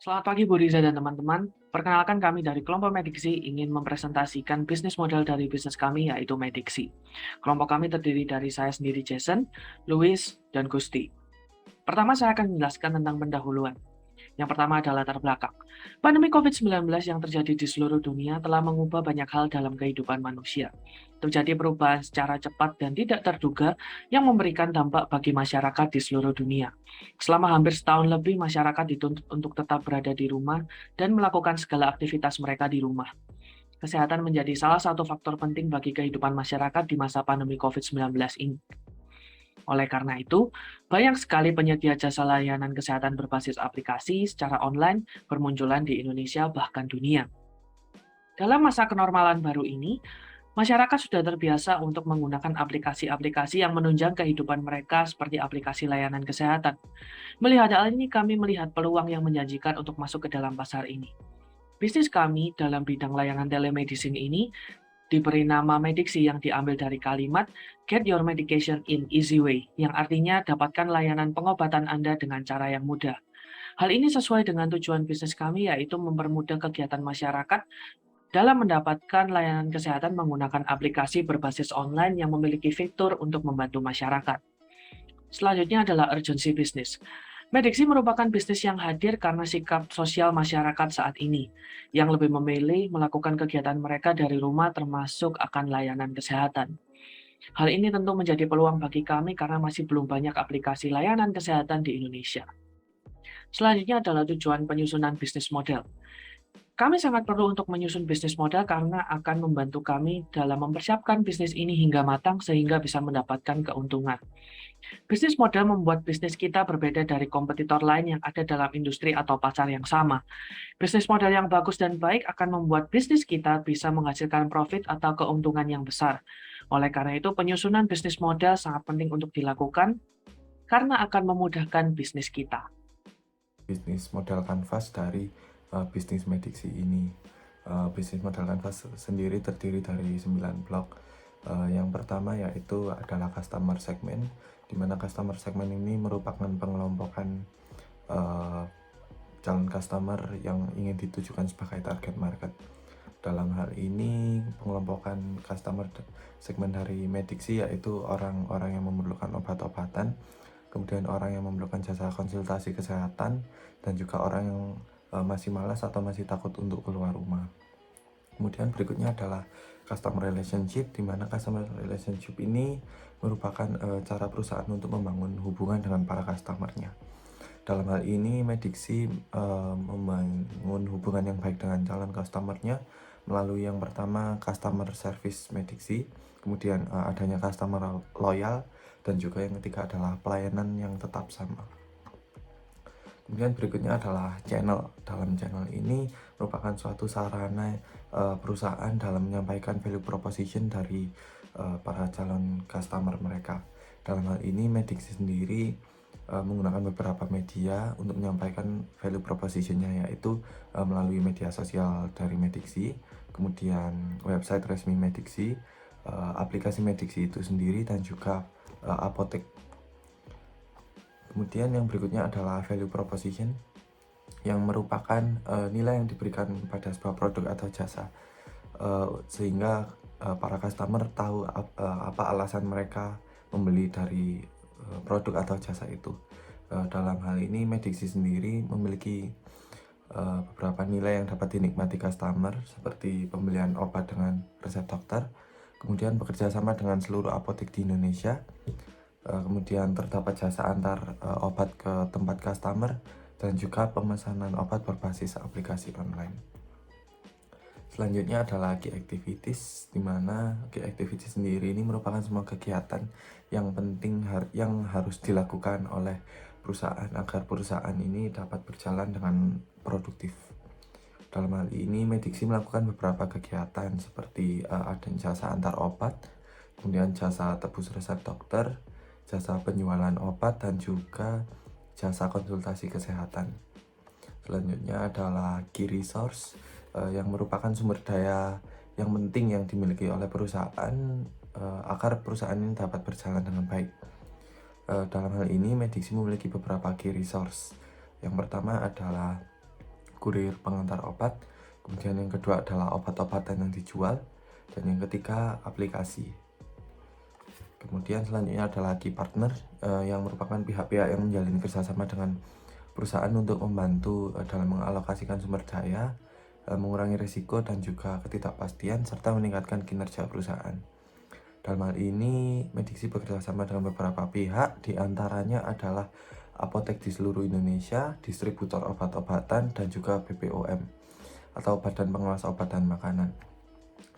Selamat pagi Bu Riza dan teman-teman. Perkenalkan kami dari kelompok Mediksi ingin mempresentasikan bisnis model dari bisnis kami yaitu Mediksi. Kelompok kami terdiri dari saya sendiri Jason, Louis, dan Gusti. Pertama saya akan menjelaskan tentang pendahuluan. Yang pertama adalah latar belakang. Pandemi COVID-19 yang terjadi di seluruh dunia telah mengubah banyak hal dalam kehidupan manusia. Terjadi perubahan secara cepat dan tidak terduga yang memberikan dampak bagi masyarakat di seluruh dunia. Selama hampir setahun lebih, masyarakat dituntut untuk tetap berada di rumah dan melakukan segala aktivitas mereka di rumah. Kesehatan menjadi salah satu faktor penting bagi kehidupan masyarakat di masa pandemi COVID-19 ini. Oleh karena itu, banyak sekali penyedia jasa layanan kesehatan berbasis aplikasi secara online bermunculan di Indonesia bahkan dunia. Dalam masa kenormalan baru ini, masyarakat sudah terbiasa untuk menggunakan aplikasi-aplikasi yang menunjang kehidupan mereka seperti aplikasi layanan kesehatan. Melihat hal ini, kami melihat peluang yang menjanjikan untuk masuk ke dalam pasar ini. Bisnis kami dalam bidang layanan telemedicine ini diberi nama Mediksi yang diambil dari kalimat "Get your medication in easy way", yang artinya dapatkan layanan pengobatan Anda dengan cara yang mudah. Hal ini sesuai dengan tujuan bisnis kami, yaitu mempermudah kegiatan masyarakat dalam mendapatkan layanan kesehatan menggunakan aplikasi berbasis online yang memiliki fitur untuk membantu masyarakat. Selanjutnya adalah urgency business. Mediksi merupakan bisnis yang hadir karena sikap sosial masyarakat saat ini, yang lebih memilih melakukan kegiatan mereka dari rumah termasuk akan layanan kesehatan. Hal ini tentu menjadi peluang bagi kami karena masih belum banyak aplikasi layanan kesehatan di Indonesia. Selanjutnya adalah tujuan penyusunan bisnis model. Kami sangat perlu untuk menyusun bisnis model karena akan membantu kami dalam mempersiapkan bisnis ini hingga matang sehingga bisa mendapatkan keuntungan. Bisnis model membuat bisnis kita berbeda dari kompetitor lain yang ada dalam industri atau pasar yang sama. Bisnis model yang bagus dan baik akan membuat bisnis kita bisa menghasilkan profit atau keuntungan yang besar. Oleh karena itu, penyusunan bisnis model sangat penting untuk dilakukan karena akan memudahkan bisnis kita. Bisnis modal kanvas dari bisnis Mediksi ini. Bisnis modal kanvas sendiri terdiri dari 9 blok. Yang pertama yaitu adalah customer segment, di mana customer segment ini merupakan pengelompokan uh, calon customer yang ingin ditujukan sebagai target market. Dalam hal ini, pengelompokan customer segmen dari Mediksi yaitu orang-orang yang memerlukan obat-obatan, kemudian orang yang memerlukan jasa konsultasi kesehatan, dan juga orang yang masih malas atau masih takut untuk keluar rumah. Kemudian berikutnya adalah customer relationship, di mana customer relationship ini merupakan cara perusahaan untuk membangun hubungan dengan para customernya. Dalam hal ini, Mediksi membangun hubungan yang baik dengan calon customernya melalui yang pertama customer service Mediksi, kemudian adanya customer loyal, dan juga yang ketiga adalah pelayanan yang tetap sama. Kemudian berikutnya adalah channel. Dalam channel ini merupakan suatu sarana perusahaan dalam menyampaikan value proposition dari para calon customer mereka. Dalam hal ini, Mediksi sendiri menggunakan beberapa media untuk menyampaikan value propositionnya, yaitu melalui media sosial dari Mediksi, kemudian website resmi Mediksi, aplikasi Mediksi itu sendiri, dan juga apotek. Kemudian yang berikutnya adalah value proposition, yang merupakan nilai yang diberikan pada sebuah produk atau jasa, sehingga para customer tahu apa alasan mereka membeli dari produk atau jasa itu. Dalam hal ini, Mediksi sendiri memiliki beberapa nilai yang dapat dinikmati customer, seperti pembelian obat dengan resep dokter, kemudian bekerja sama dengan seluruh apotek di Indonesia, kemudian terdapat jasa antar obat ke tempat customer, dan juga pemesanan obat berbasis aplikasi online. Selanjutnya adalah key activities, di mana key activities sendiri ini merupakan semua kegiatan yang penting yang harus dilakukan oleh perusahaan agar perusahaan ini dapat berjalan dengan produktif. Dalam hal ini, Mediksi melakukan beberapa kegiatan seperti ada jasa antar obat, kemudian jasa tebus resep dokter, jasa penjualan obat, dan juga jasa konsultasi kesehatan. Selanjutnya adalah key resource, yang merupakan sumber daya yang penting yang dimiliki oleh perusahaan agar perusahaan ini dapat berjalan dengan baik. Dalam hal ini, Mediksi memiliki beberapa key resource. Yang pertama adalah kurir pengantar obat, kemudian yang kedua adalah obat-obatan yang dijual, dan yang ketiga aplikasi. Kemudian selanjutnya adalah key partner yang merupakan pihak-pihak yang menjalin kerjasama dengan perusahaan untuk membantu dalam mengalokasikan sumber daya, mengurangi risiko dan juga ketidakpastian, serta meningkatkan kinerja perusahaan. Dalam hal ini, Mediksi bekerjasama dengan beberapa pihak, diantaranya adalah apotek di seluruh Indonesia, distributor obat-obatan, dan juga BPOM atau Badan Pengawas Obat dan Makanan.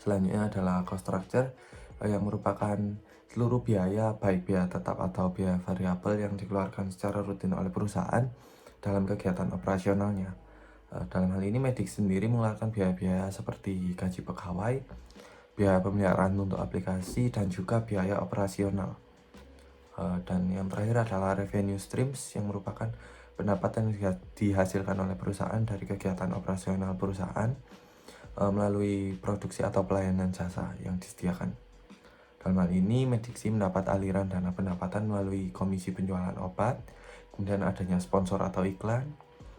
Selanjutnya adalah cost structure yang merupakan seluruh biaya, baik biaya tetap atau biaya variabel yang dikeluarkan secara rutin oleh perusahaan dalam kegiatan operasionalnya. Dalam hal ini, Medik sendiri mengeluarkan biaya-biaya seperti gaji pegawai, biaya pemeliharaan untuk aplikasi, dan juga biaya operasional. Dan yang terakhir adalah revenue streams yang merupakan pendapatan yang dihasilkan oleh perusahaan dari kegiatan operasional perusahaan melalui produksi atau pelayanan jasa yang disediakan. Dalam hal ini, Mediksi mendapat aliran dana pendapatan melalui komisi penjualan obat, kemudian adanya sponsor atau iklan,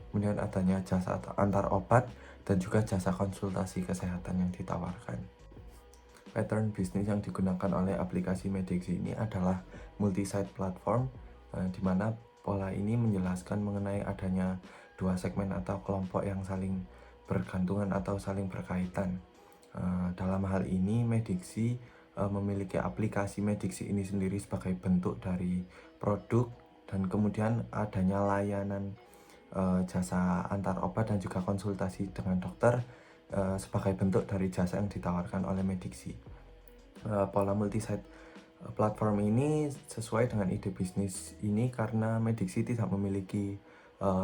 kemudian adanya jasa antar obat, dan juga jasa konsultasi kesehatan yang ditawarkan. Pattern bisnis yang digunakan oleh aplikasi Mediksi ini adalah multi-site platform, di mana pola ini menjelaskan mengenai adanya dua segmen atau kelompok yang saling bergantungan atau saling berkaitan. Dalam hal ini, Mediksi memiliki aplikasi Mediksi ini sendiri sebagai bentuk dari produk, dan kemudian adanya layanan jasa antar obat dan juga konsultasi dengan dokter sebagai bentuk dari jasa yang ditawarkan oleh Mediksi. Pola multi-site platform ini sesuai dengan ide bisnis ini karena Mediksi tidak memiliki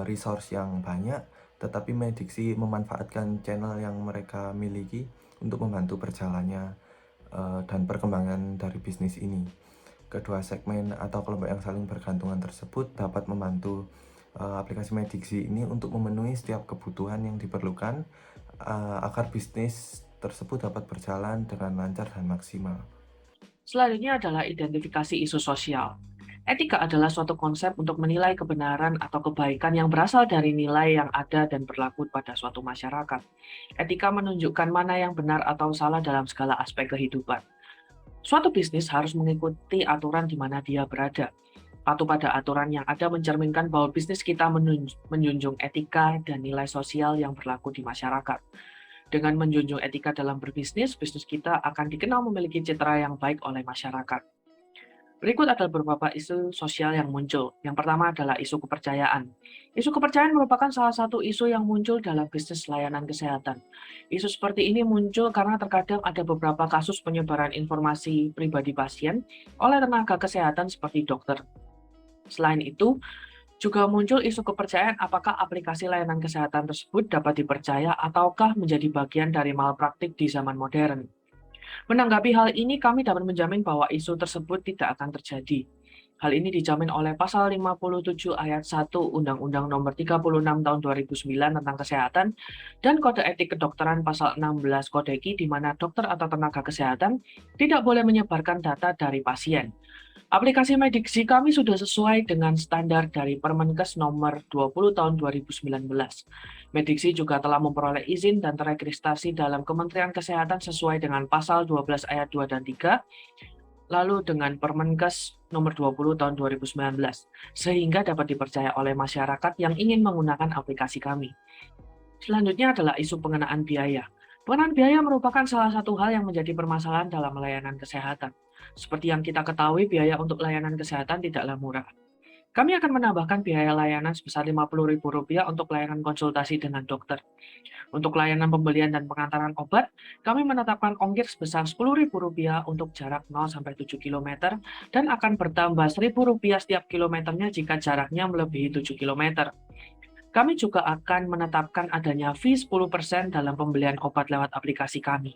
resource yang banyak, tetapi Mediksi memanfaatkan channel yang mereka miliki untuk membantu berjalannya dan perkembangan dari bisnis ini. Kedua segmen atau kelompok yang saling bergantungan tersebut dapat membantu aplikasi Mediksi ini untuk memenuhi setiap kebutuhan yang diperlukan agar bisnis tersebut dapat berjalan dengan lancar dan maksimal. Selanjutnya adalah identifikasi isu sosial. Etika adalah suatu konsep untuk menilai kebenaran atau kebaikan yang berasal dari nilai yang ada dan berlaku pada suatu masyarakat. Etika menunjukkan mana yang benar atau salah dalam segala aspek kehidupan. Suatu bisnis harus mengikuti aturan di mana dia berada. Patuh pada aturan yang ada mencerminkan bahwa bisnis kita menjunjung etika dan nilai sosial yang berlaku di masyarakat. Dengan menjunjung etika dalam berbisnis, bisnis kita akan dikenal memiliki citra yang baik oleh masyarakat. Berikut adalah beberapa isu sosial yang muncul. Yang pertama adalah isu kepercayaan. Isu kepercayaan merupakan salah satu isu yang muncul dalam bisnis layanan kesehatan. Isu seperti ini muncul karena terkadang ada beberapa kasus penyebaran informasi pribadi pasien oleh tenaga kesehatan seperti dokter. Selain itu, juga muncul isu kepercayaan apakah aplikasi layanan kesehatan tersebut dapat dipercaya ataukah menjadi bagian dari malpraktik di zaman modern. Menanggapi hal ini, kami dapat menjamin bahwa isu tersebut tidak akan terjadi. Hal ini dijamin oleh Pasal 57 Ayat 1 Undang-Undang Nomor 36 Tahun 2009 tentang Kesehatan dan Kode Etik Kedokteran Pasal 16 Kodeki, di mana dokter atau tenaga kesehatan tidak boleh menyebarkan data dari pasien. Aplikasi Mediksi kami sudah sesuai dengan standar dari Permenkes Nomor 20 Tahun 2019. Mediksi juga telah memperoleh izin dan teregistrasi dalam Kementerian Kesehatan sesuai dengan Pasal 12 Ayat 2 dan 3, lalu dengan Permenkes Nomor 20 Tahun 2019, sehingga dapat dipercaya oleh masyarakat yang ingin menggunakan aplikasi kami. Selanjutnya adalah isu pengenaan biaya. Pengenaan biaya merupakan salah satu hal yang menjadi permasalahan dalam layanan kesehatan. Seperti yang kita ketahui, biaya untuk layanan kesehatan tidaklah murah. Kami akan menambahkan biaya layanan sebesar Rp50.000 untuk layanan konsultasi dengan dokter. Untuk layanan pembelian dan pengantaran obat, kami menetapkan ongkir sebesar Rp10.000 untuk jarak 0-7 km dan akan bertambah Rp1.000 setiap kilometernya jika jaraknya melebihi 7 km. Kami juga akan menetapkan adanya fee 10% dalam pembelian obat lewat aplikasi kami.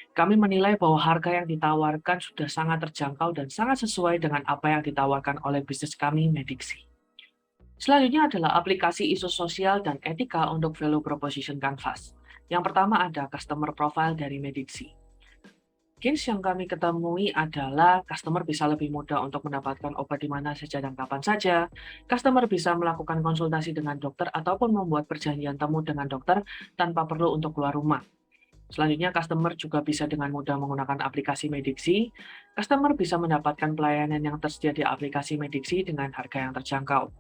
Kami menilai bahwa harga yang ditawarkan sudah sangat terjangkau dan sangat sesuai dengan apa yang ditawarkan oleh bisnis kami, Mediksi. Selanjutnya adalah aplikasi isu sosial dan etika untuk value proposition Canvas. Yang pertama ada customer profile dari Mediksi. Case yang kami ketemui adalah customer bisa lebih mudah untuk mendapatkan obat di mana saja dan kapan saja. Customer bisa melakukan konsultasi dengan dokter ataupun membuat perjanjian temu dengan dokter tanpa perlu untuk keluar rumah. Selanjutnya, customer juga bisa dengan mudah menggunakan aplikasi Mediksi. Customer bisa mendapatkan pelayanan yang tersedia di aplikasi Mediksi dengan harga yang terjangkau.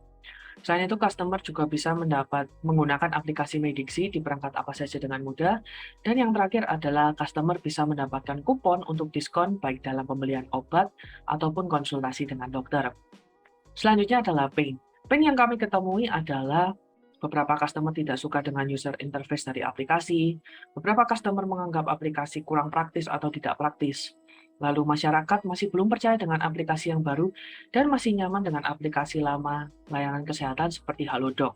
Selain itu, customer juga bisa menggunakan aplikasi Mediksi di perangkat apa saja dengan mudah. Dan yang terakhir adalah customer bisa mendapatkan kupon untuk diskon baik dalam pembelian obat ataupun konsultasi dengan dokter. Selanjutnya adalah pain. Pain yang kami ketemui adalah beberapa customer tidak suka dengan user interface dari aplikasi, beberapa customer menganggap aplikasi kurang praktis atau tidak praktis. Lalu masyarakat masih belum percaya dengan aplikasi yang baru dan masih nyaman dengan aplikasi lama layanan kesehatan seperti Halodoc.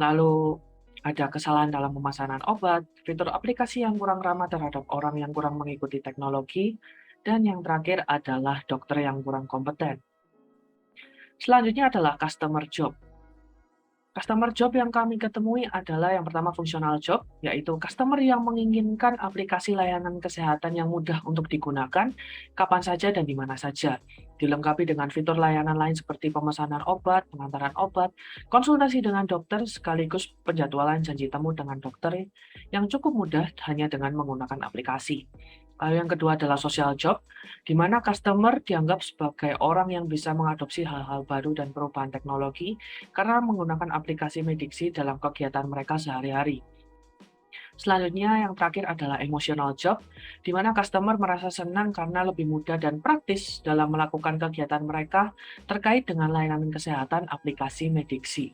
Lalu ada kesalahan dalam pemesanan obat, fitur aplikasi yang kurang ramah terhadap orang yang kurang mengikuti teknologi, dan yang terakhir adalah dokter yang kurang kompeten. Selanjutnya adalah customer job. Customer job yang kami ketemui adalah yang pertama fungsional job, yaitu customer yang menginginkan aplikasi layanan kesehatan yang mudah untuk digunakan, kapan saja dan di mana saja. Dilengkapi dengan fitur layanan lain seperti pemesanan obat, pengantaran obat, konsultasi dengan dokter, sekaligus penjadwalan janji temu dengan dokter yang cukup mudah hanya dengan menggunakan aplikasi. Lalu yang kedua adalah social job, di mana customer dianggap sebagai orang yang bisa mengadopsi hal-hal baru dan perubahan teknologi karena menggunakan aplikasi Mediksi dalam kegiatan mereka sehari-hari. Selanjutnya, yang terakhir adalah emotional job, di mana customer merasa senang karena lebih mudah dan praktis dalam melakukan kegiatan mereka terkait dengan layanan kesehatan aplikasi Mediksi.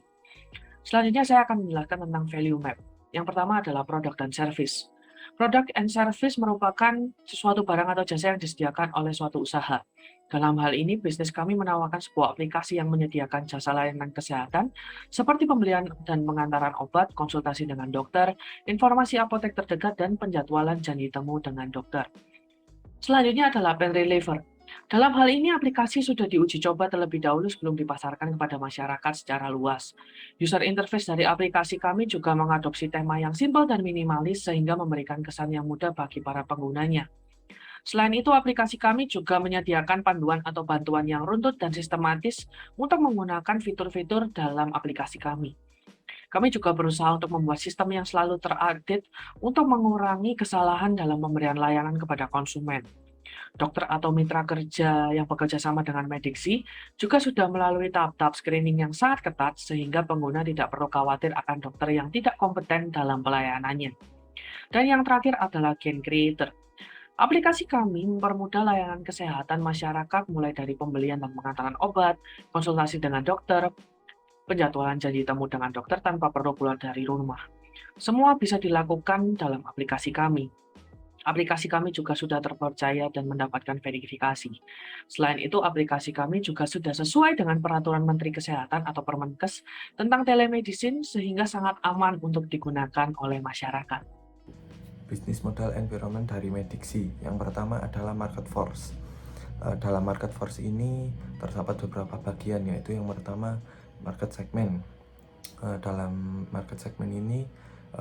Selanjutnya, saya akan menjelaskan tentang value map. Yang pertama adalah produk dan service. Product and service merupakan sesuatu barang atau jasa yang disediakan oleh suatu usaha. Dalam hal ini, bisnis kami menawarkan sebuah aplikasi yang menyediakan jasa layanan kesehatan, seperti pembelian dan pengantaran obat, konsultasi dengan dokter, informasi apotek terdekat, dan penjadwalan janji temu dengan dokter. Selanjutnya adalah pain reliever. Dalam hal ini, aplikasi sudah diuji coba terlebih dahulu sebelum dipasarkan kepada masyarakat secara luas. User interface dari aplikasi kami juga mengadopsi tema yang simpel dan minimalis sehingga memberikan kesan yang mudah bagi para penggunanya. Selain itu, aplikasi kami juga menyediakan panduan atau bantuan yang runtut dan sistematis untuk menggunakan fitur-fitur dalam aplikasi kami. Kami juga berusaha untuk membuat sistem yang selalu terupdate untuk mengurangi kesalahan dalam pemberian layanan kepada konsumen. Dokter atau mitra kerja yang bekerja sama dengan Mediksi juga sudah melalui tahap-tahap screening yang sangat ketat sehingga pengguna tidak perlu khawatir akan dokter yang tidak kompeten dalam pelayanannya. Dan yang terakhir adalah Gain Creator. Aplikasi kami mempermudah layanan kesehatan masyarakat mulai dari pembelian dan pengantaran obat, konsultasi dengan dokter, penjadwalan janji temu dengan dokter tanpa perlu keluar dari rumah. Semua bisa dilakukan dalam aplikasi kami. Aplikasi kami juga sudah terpercaya dan mendapatkan verifikasi. Selain itu, aplikasi kami juga sudah sesuai dengan Peraturan Menteri Kesehatan atau Permenkes tentang telemedicine sehingga sangat aman untuk digunakan oleh masyarakat. Bisnis model environment dari Mediksi. Yang pertama adalah market force. Dalam market force ini terdapat beberapa bagian, yaitu yang pertama market segment. Dalam market segment ini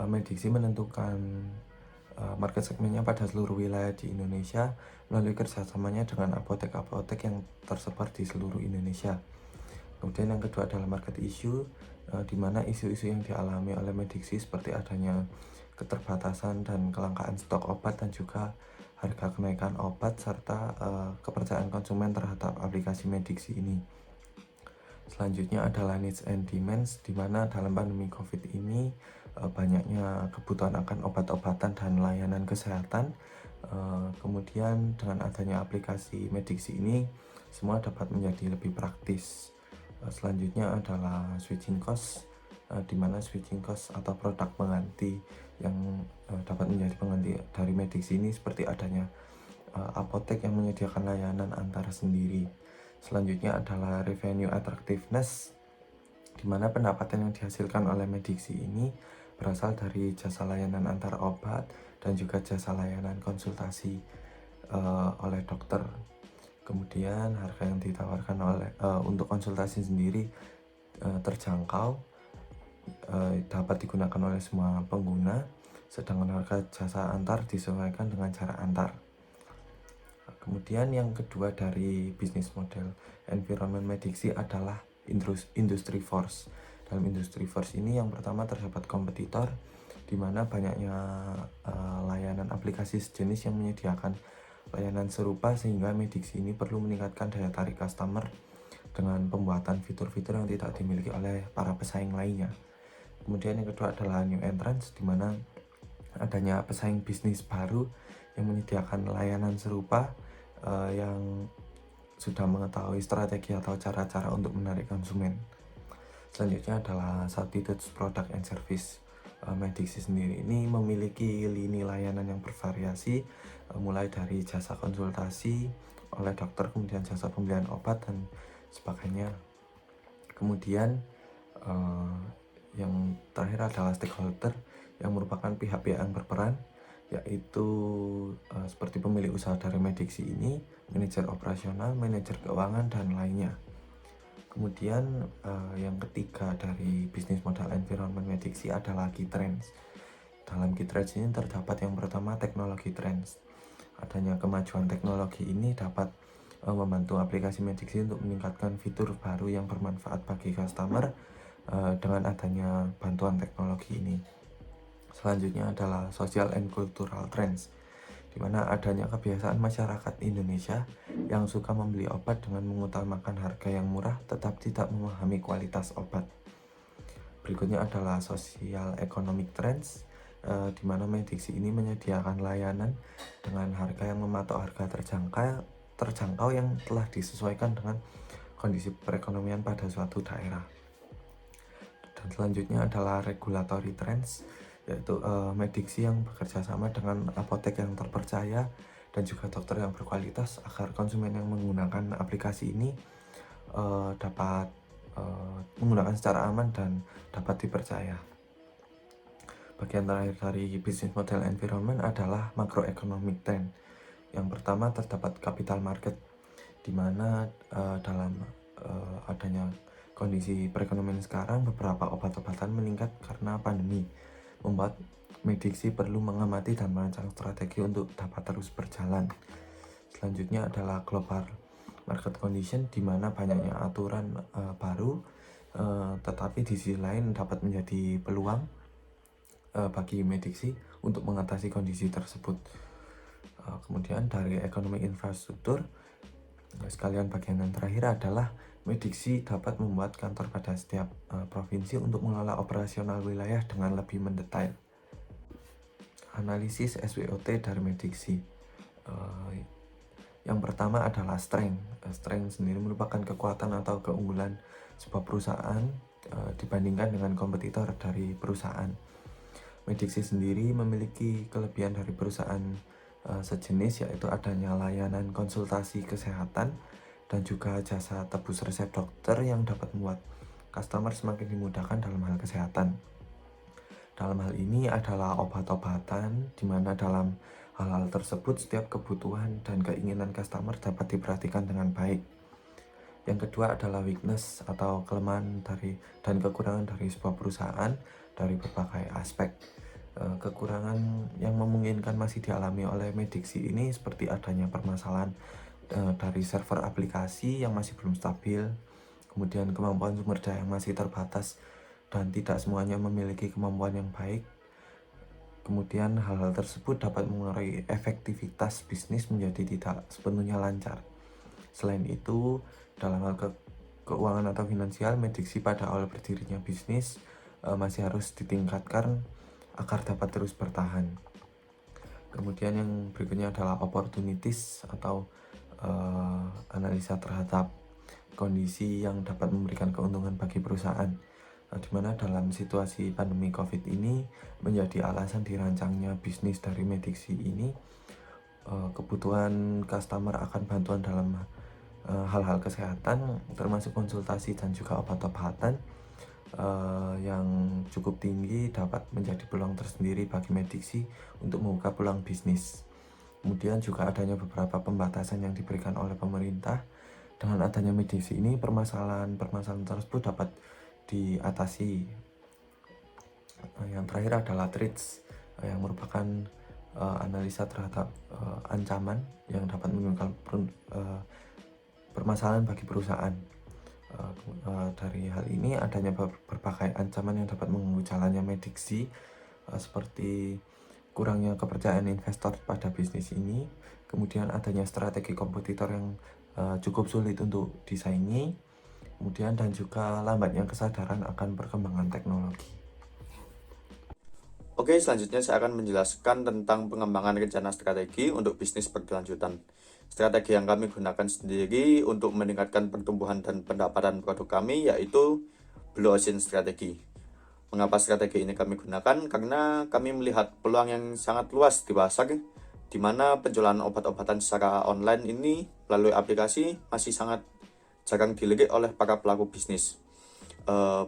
Mediksi menentukan market segmennya pada seluruh wilayah di Indonesia melalui kerjasamanya dengan apotek-apotek yang tersebar di seluruh Indonesia. Kemudian yang kedua adalah market issue, di mana isu-isu yang dialami oleh Mediksi seperti adanya keterbatasan dan kelangkaan stok obat dan juga harga kenaikan obat serta kepercayaan konsumen terhadap aplikasi Mediksi ini. Selanjutnya adalah needs and demands, di mana dalam pandemi COVID ini banyaknya kebutuhan akan obat-obatan dan layanan kesehatan. Kemudian dengan adanya aplikasi Mediksi ini semua dapat menjadi lebih praktis. Selanjutnya adalah switching cost, di mana switching cost atau produk pengganti yang dapat menjadi pengganti dari Mediksi ini seperti adanya apotek yang menyediakan layanan antara sendiri. Selanjutnya adalah revenue attractiveness, di mana pendapatan yang dihasilkan oleh Mediksi ini berasal dari jasa layanan antar obat dan juga jasa layanan konsultasi oleh dokter. Kemudian harga yang ditawarkan untuk konsultasi sendiri terjangkau, dapat digunakan oleh semua pengguna, sedangkan harga jasa antar disesuaikan dengan cara antar. Kemudian yang kedua dari bisnis model environment Mediksi adalah industri force. Dalam industri force ini yang pertama terdapat kompetitor, di mana banyaknya layanan aplikasi sejenis yang menyediakan layanan serupa, sehingga Mediksi ini perlu meningkatkan daya tarik customer dengan pembuatan fitur-fitur yang tidak dimiliki oleh para pesaing lainnya. Kemudian yang kedua adalah new entrants, di mana adanya pesaing bisnis baru yang menyediakan layanan serupa yang sudah mengetahui strategi atau cara-cara untuk menarik konsumen. Selanjutnya adalah substitutes product and service. Mediksi sendiri ini memiliki lini layanan yang bervariasi, mulai dari jasa konsultasi oleh dokter, kemudian jasa pembelian obat dan sebagainya. Kemudian yang terakhir adalah stakeholder, yang merupakan pihak-pihak yang berperan, yaitu seperti pemilik usaha dari Mediksi ini, manajer operasional, manajer keuangan, dan lainnya. Kemudian yang ketiga dari bisnis modal environment Mediksi adalah key trends. Dalam key trends ini terdapat yang pertama teknologi trends. Adanya kemajuan teknologi ini dapat membantu aplikasi Mediksi untuk meningkatkan fitur baru yang bermanfaat bagi customer dengan adanya bantuan teknologi ini. Selanjutnya adalah social and cultural trends, di mana adanya kebiasaan masyarakat Indonesia yang suka membeli obat dengan mengutamakan harga yang murah tetap tidak memahami kualitas obat. Berikutnya adalah social economic trends, di mana Mediksi ini menyediakan layanan dengan harga yang mematok harga terjangkau yang telah disesuaikan dengan kondisi perekonomian pada suatu daerah. Dan selanjutnya adalah regulatory trends, yaitu Mediksi yang bekerja sama dengan apotek yang terpercaya dan juga dokter yang berkualitas agar konsumen yang menggunakan aplikasi ini dapat menggunakan secara aman dan dapat dipercaya. Bagian terakhir dari bisnis model environment adalah macroeconomic trend. Yang pertama terdapat capital market, di mana dalam adanya kondisi perekonomian sekarang, beberapa obat-obatan meningkat karena pandemi, membuat Mediksi perlu mengamati dan merancang strategi untuk dapat terus berjalan. Selanjutnya adalah global market condition, di mana banyaknya aturan baru, tetapi di sisi lain dapat menjadi peluang bagi Mediksi untuk mengatasi kondisi tersebut. Kemudian dari ekonomi infrastruktur, sekalian bagian yang terakhir adalah Mediksi dapat membuat kantor pada setiap provinsi untuk mengelola operasional wilayah dengan lebih mendetail. Analisis SWOT dari Mediksi. Yang pertama adalah strength. Strength sendiri merupakan kekuatan atau keunggulan sebuah perusahaan dibandingkan dengan kompetitor dari perusahaan. Mediksi sendiri memiliki kelebihan dari perusahaan sejenis, yaitu adanya layanan konsultasi kesehatan dan juga jasa tebus resep dokter yang dapat membuat customer semakin dimudahkan dalam hal kesehatan. Dalam hal ini adalah obat-obatan, di mana dalam hal-hal tersebut setiap kebutuhan dan keinginan customer dapat diperhatikan dengan baik. Yang kedua adalah weakness atau kelemahan dan kekurangan dari sebuah perusahaan dari berbagai aspek. Kekurangan yang memungkinkan masih dialami oleh Mediksi ini seperti adanya permasalahan dari server aplikasi yang masih belum stabil, kemudian kemampuan sumber daya yang masih terbatas dan tidak semuanya memiliki kemampuan yang baik. Kemudian hal-hal tersebut dapat mengaruhi efektivitas bisnis menjadi tidak sepenuhnya lancar. Selain itu, dalam hal keuangan atau finansial, Mediksi pada awal berdirinya bisnis masih harus ditingkatkan agar dapat terus bertahan. Kemudian yang berikutnya adalah opportunities atau analisa terhadap kondisi yang dapat memberikan keuntungan bagi perusahaan, di mana dalam situasi pandemi COVID ini menjadi alasan dirancangnya bisnis dari Mediksi ini. Kebutuhan customer akan bantuan dalam hal-hal kesehatan, termasuk konsultasi dan juga obat-obatan yang cukup tinggi, dapat menjadi peluang tersendiri bagi Mediksi untuk membuka peluang bisnis. Kemudian juga adanya beberapa pembatasan yang diberikan oleh pemerintah. Dengan adanya Mediksi ini, permasalahan tersebut dapat diatasi. Yang terakhir adalah trades, yang merupakan analisa terhadap ancaman yang dapat menimbulkan permasalahan bagi perusahaan. Dari hal ini adanya berbagai ancaman yang dapat mengganggu jalannya Mediksi, seperti kurangnya kepercayaan investor pada bisnis ini, kemudian adanya strategi kompetitor yang cukup sulit untuk disaingi, kemudian dan juga lambatnya kesadaran akan perkembangan teknologi. Oke, selanjutnya saya akan menjelaskan tentang pengembangan rencana strategi untuk bisnis berkelanjutan. Strategi yang kami gunakan sendiri untuk meningkatkan pertumbuhan dan pendapatan produk kami yaitu Blue Ocean Strategi. Mengapa strategi ini kami gunakan? Karena kami melihat peluang yang sangat luas di pasar, di mana penjualan obat-obatan secara online ini melalui aplikasi masih sangat jarang dilirik oleh para pelaku bisnis.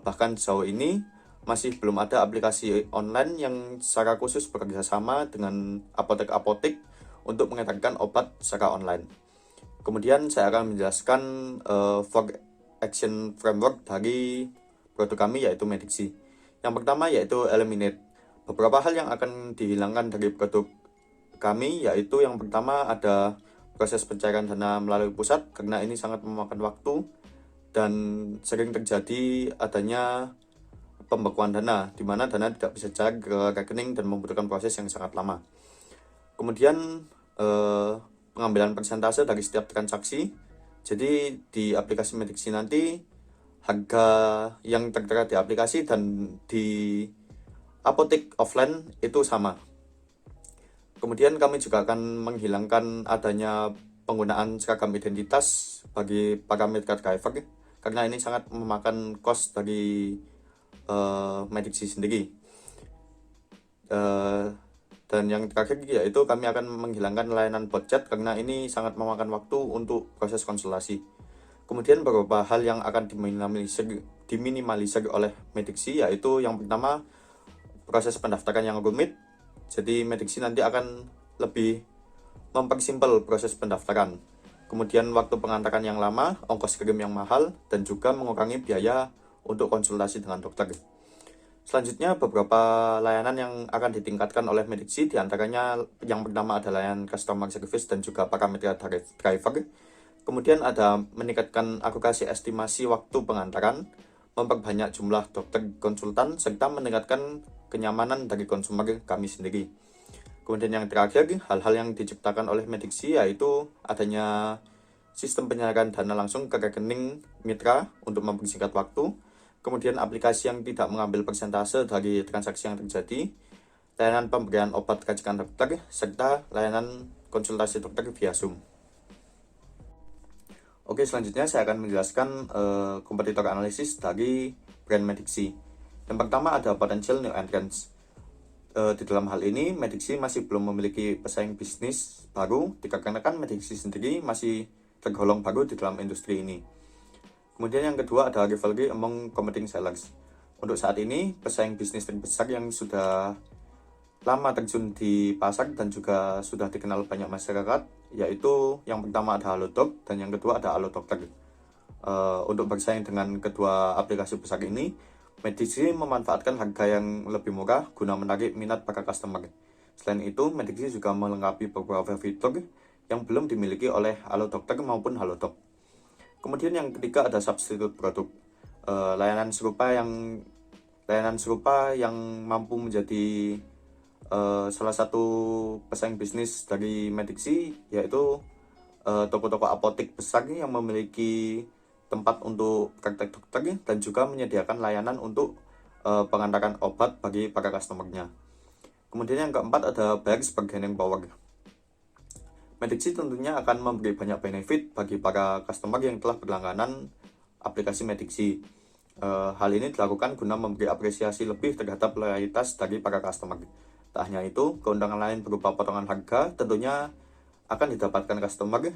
Bahkan sejauh ini masih belum ada aplikasi online yang secara khusus bekerja sama dengan apotek-apotek untuk mengedarkan obat secara online. Kemudian saya akan menjelaskan 4 action framework dari produk kami yaitu Mediksi. Yang pertama yaitu eliminate. Beberapa hal yang akan dihilangkan dari produk kami yaitu yang pertama ada proses pencairan dana melalui pusat karena ini sangat memakan waktu dan sering terjadi adanya pembekuan dana, di mana dana tidak bisa cair ke rekening dan membutuhkan proses yang sangat lama. Kemudian pengambilan persentase dari setiap transaksi. Jadi di aplikasi Mediksi nanti harga yang tertera di aplikasi dan di apotek offline itu sama. Kemudian kami juga akan menghilangkan adanya penggunaan seragam identitas bagi para mitra driver karena ini sangat memakan cost dari Mediksi sendiri. Dan yang terakhir yaitu kami akan menghilangkan layanan bot chat karena ini sangat memakan waktu untuk proses konsultasi. Kemudian beberapa hal yang akan diminimalisir oleh Mediksi yaitu yang pertama proses pendaftaran yang rumit. Jadi Mediksi nanti akan lebih mempersimpel proses pendaftaran. Kemudian waktu pengantaran yang lama, ongkos kirim yang mahal, dan juga mengurangi biaya untuk konsultasi dengan dokter. Selanjutnya beberapa layanan yang akan ditingkatkan oleh Mediksi, diantaranya yang pertama ada layanan customer service dan juga parameter driver. Kemudian ada meningkatkan akurasi estimasi waktu pengantaran, memperbanyak jumlah dokter konsultan, serta meningkatkan kenyamanan dari konsumer kami sendiri. Kemudian yang terakhir, hal-hal yang diciptakan oleh Mediksi yaitu adanya sistem penyerahan dana langsung ke rekening mitra untuk mempersingkat waktu, kemudian aplikasi yang tidak mengambil persentase dari transaksi yang terjadi, layanan pemberian obat racikan dokter, serta layanan konsultasi dokter via Zoom. Oke, selanjutnya saya akan menjelaskan kompetitor analisis dari brand Mediksi. Yang pertama ada potential new entrants. Di dalam hal ini, Mediksi masih belum memiliki pesaing bisnis baru, dikarenakan Mediksi sendiri masih tergolong baru di dalam industri ini. Kemudian yang kedua ada rivalry among competing sellers. Untuk saat ini, pesaing bisnis terbesar yang sudah lama terjun di pasar dan juga sudah dikenal banyak masyarakat, yaitu yang pertama ada Halodoc dan yang kedua ada Alodokter. Untuk bersaing dengan kedua aplikasi besar ini, Mediksi memanfaatkan harga yang lebih murah guna menarik minat para customer. Selain itu, Mediksi juga melengkapi beberapa fitur yang belum dimiliki oleh Alodokter maupun Halodoc. Kemudian yang ketiga ada substitute produk. Layanan serupa yang mampu menjadi salah satu pesaing bisnis dari Mediksi yaitu toko-toko apotek besar yang memiliki tempat untuk praktek dokter dan juga menyediakan layanan untuk pengantaran obat bagi para customer-nya. Kemudian yang keempat ada buyers bargaining power. Mediksi tentunya akan memberi banyak benefit bagi para customer yang telah berlangganan aplikasi Mediksi. Hal ini dilakukan guna memberi apresiasi lebih terhadap loyalitas dari para customer. Tak hanya itu, keuntungan lain berupa potongan harga tentunya akan didapatkan customer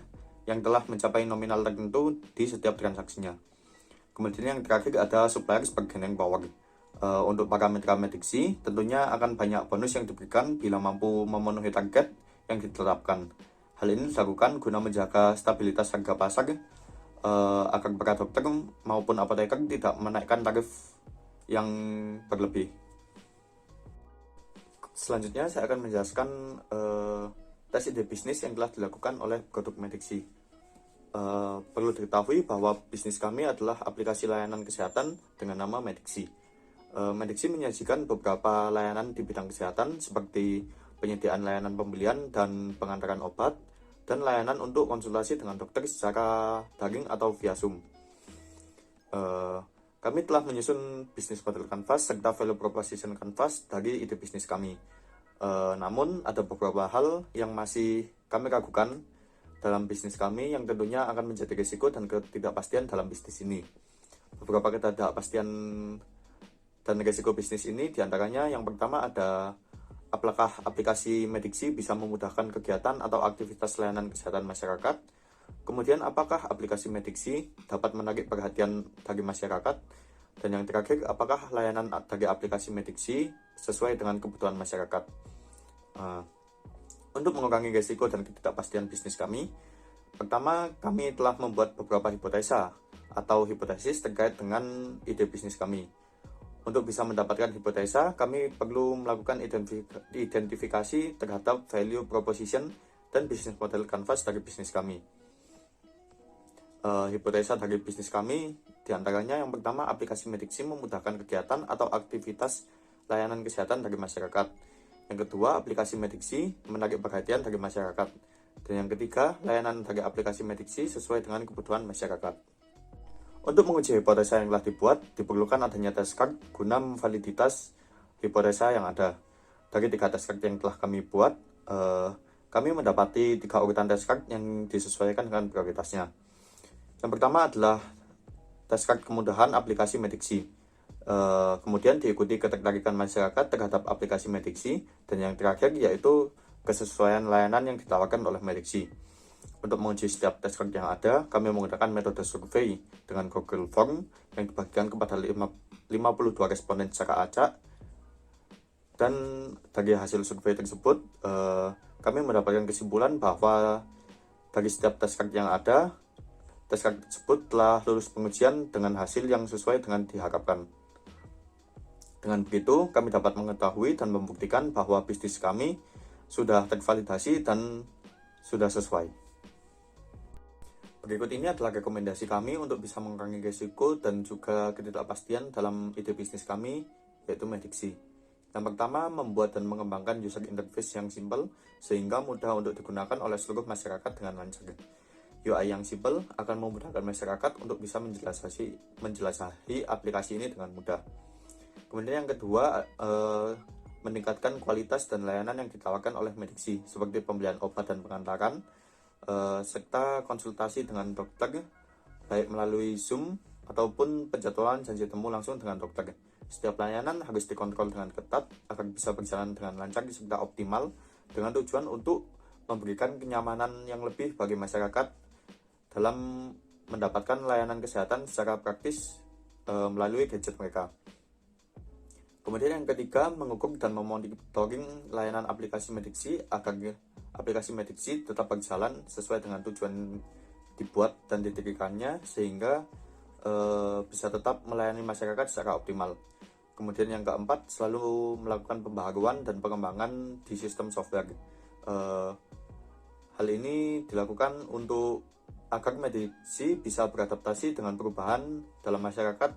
yang telah mencapai nominal tertentu di setiap transaksinya. Kemudian yang terakhir ada suppliers bargaining power. Untuk para mitra Mediksi tentunya akan banyak bonus yang diberikan bila mampu memenuhi target yang ditetapkan. Hal ini dilakukan guna menjaga stabilitas harga pasar agar para dokter maupun apoteker tidak menaikkan tarif yang berlebih. Selanjutnya saya akan menjelaskan tes ide bisnis yang telah dilakukan oleh produk Mediksi. Perlu diketahui bahwa bisnis kami adalah aplikasi layanan kesehatan dengan nama Mediksi. Mediksi menyajikan beberapa layanan di bidang kesehatan seperti penyediaan layanan pembelian dan pengantaran obat, dan layanan untuk konsultasi dengan dokter secara daring atau via Zoom. Kami telah menyusun bisnis model Canvas serta value proposition Canvas dari ide bisnis kami. Namun ada beberapa hal yang masih kami ragukan dalam bisnis kami yang tentunya akan menjadi risiko dan ketidakpastian dalam bisnis ini. Beberapa ketidakpastian dan risiko bisnis ini diantaranya yang pertama ada apakah aplikasi Mediksi bisa memudahkan kegiatan atau aktivitas layanan kesehatan masyarakat. Kemudian apakah aplikasi Mediksi dapat menarik perhatian dari masyarakat. Dan yang terakhir, apakah layanan dari aplikasi Mediksi sesuai dengan kebutuhan masyarakat. Untuk mengurangi risiko dan ketidakpastian bisnis kami, pertama kami telah membuat beberapa hipotesa atau hipotesis terkait dengan ide bisnis kami. Untuk bisa mendapatkan hipotesa, kami perlu melakukan identifikasi terhadap value proposition dan bisnis model Canvas dari bisnis kami. Hipotesa dari bisnis kami diantaranya yang pertama, aplikasi Mediksi memudahkan kegiatan atau aktivitas layanan kesehatan dari masyarakat. Yang kedua, aplikasi Mediksi menarik perhatian dari masyarakat. Dan yang ketiga, layanan dari aplikasi Mediksi sesuai dengan kebutuhan masyarakat. Untuk menguji hipotesa yang telah dibuat, diperlukan adanya test card guna validitas hipotesa yang ada. Dari 3 test card yang telah kami buat, kami mendapati 3 urutan test card yang disesuaikan dengan prioritasnya. Yang pertama adalah test card kemudahan aplikasi Mediksi. Kemudian diikuti ketertarikan masyarakat terhadap aplikasi Mediksi, dan yang terakhir yaitu kesesuaian layanan yang ditawarkan oleh Mediksi. Untuk menguji setiap test card yang ada, kami menggunakan metode survei dengan Google Form yang dibagikan kepada 52 responden secara acak. Dan dari hasil survei tersebut, kami mendapatkan kesimpulan bahwa dari setiap test card yang ada, test card tersebut telah lulus pengujian dengan hasil yang sesuai dengan diharapkan. Dengan begitu, kami dapat mengetahui dan membuktikan bahwa bisnis kami sudah tervalidasi dan sudah sesuai. Berikut ini adalah rekomendasi kami untuk bisa mengurangi risiko dan juga ketidakpastian dalam ide bisnis kami, yaitu Mediksi. Yang pertama, membuat dan mengembangkan user interface yang simple sehingga mudah untuk digunakan oleh seluruh masyarakat dengan lancar. UI yang simple akan memudahkan masyarakat untuk bisa menjelajahi aplikasi ini dengan mudah. Kemudian yang kedua, meningkatkan kualitas dan layanan yang ditawarkan oleh Mediksi, seperti pembelian obat dan pengantaran, serta konsultasi dengan dokter, baik melalui Zoom ataupun penjadwalan janji temu langsung dengan dokter. Setiap layanan harus dikontrol dengan ketat agar bisa berjalan dengan lancar serta optimal, dengan tujuan untuk memberikan kenyamanan yang lebih bagi masyarakat dalam mendapatkan layanan kesehatan secara praktis melalui gadget mereka. Kemudian yang ketiga, mengukur dan memonitoring layanan aplikasi Mediksi agar aplikasi Mediksi tetap berjalan sesuai dengan tujuan dibuat dan didirikannya, sehingga bisa tetap melayani masyarakat secara optimal. Kemudian yang keempat, selalu melakukan pembaharuan dan pengembangan di sistem software. Hal ini dilakukan untuk agar Mediksi bisa beradaptasi dengan perubahan dalam masyarakat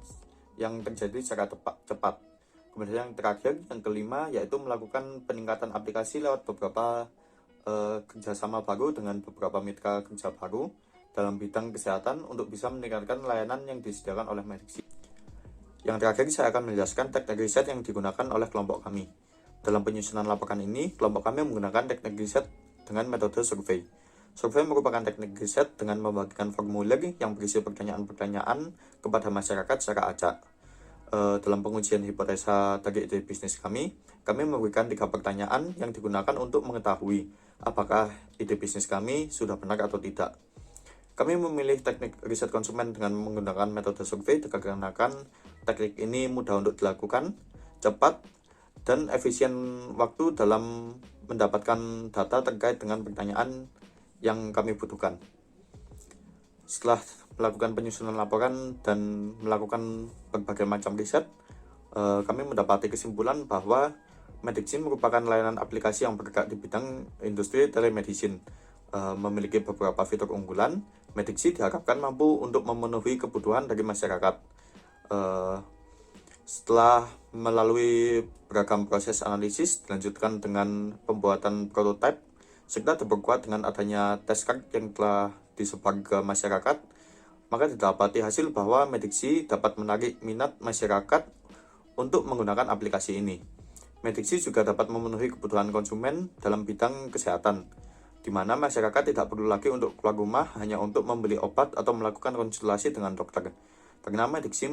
yang terjadi secara cepat. Kemudian yang terakhir, yang kelima, yaitu melakukan peningkatan aplikasi lewat beberapa kerjasama baru dengan beberapa mitra kerja baru dalam bidang kesehatan untuk bisa meningkatkan layanan yang disediakan oleh Mediksi. Yang terakhir, saya akan menjelaskan teknik riset yang digunakan oleh kelompok kami. Dalam penyusunan laporan ini, kelompok kami menggunakan teknik riset dengan metode survei. Survei merupakan teknik riset dengan membagikan formulir yang berisi pertanyaan-pertanyaan kepada masyarakat secara acak. Dalam pengujian hipotesa dari ide bisnis kami memberikan 3 pertanyaan yang digunakan untuk mengetahui apakah ide bisnis kami sudah benar atau tidak. Kami memilih teknik riset konsumen dengan menggunakan metode survei dikarenakan teknik ini mudah untuk dilakukan, cepat, dan efisien waktu dalam mendapatkan data terkait dengan pertanyaan yang kami butuhkan. Setelah melakukan penyusunan laporan dan melakukan berbagai macam riset, kami mendapati kesimpulan bahwa Medixi merupakan layanan aplikasi yang bergerak di bidang industri telemedicine. Memiliki beberapa fitur unggulan, Medixi diharapkan mampu untuk memenuhi kebutuhan dari masyarakat. Setelah melalui beragam proses analisis, dilanjutkan dengan pembuatan prototipe, serta diperkuat dengan adanya test card yang telah disebar ke masyarakat, maka didapati hasil bahwa Medixi dapat menarik minat masyarakat untuk menggunakan aplikasi ini. Medixi juga dapat memenuhi kebutuhan konsumen dalam bidang kesehatan, di mana masyarakat tidak perlu lagi untuk keluar rumah hanya untuk membeli obat atau melakukan konsultasi dengan dokter. Karena Medixi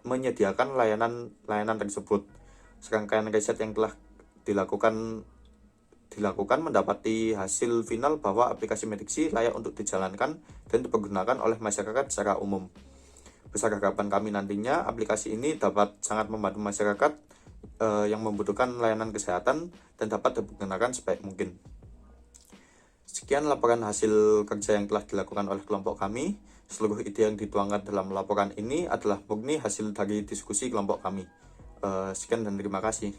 menyediakan layanan tersebut. Serangkaian riset yang telah dilakukan mendapati hasil final bahwa aplikasi Medixi layak untuk dijalankan dan dipergunakan oleh masyarakat secara umum. Besar harapan kami nantinya aplikasi ini dapat sangat membantu masyarakat yang membutuhkan layanan kesehatan dan dapat digunakan sebaik mungkin. Sekian laporan hasil kerja yang telah dilakukan oleh kelompok kami. Seluruh ide yang dituangkan dalam laporan ini adalah murni hasil dari diskusi kelompok kami. Sekian dan terima kasih.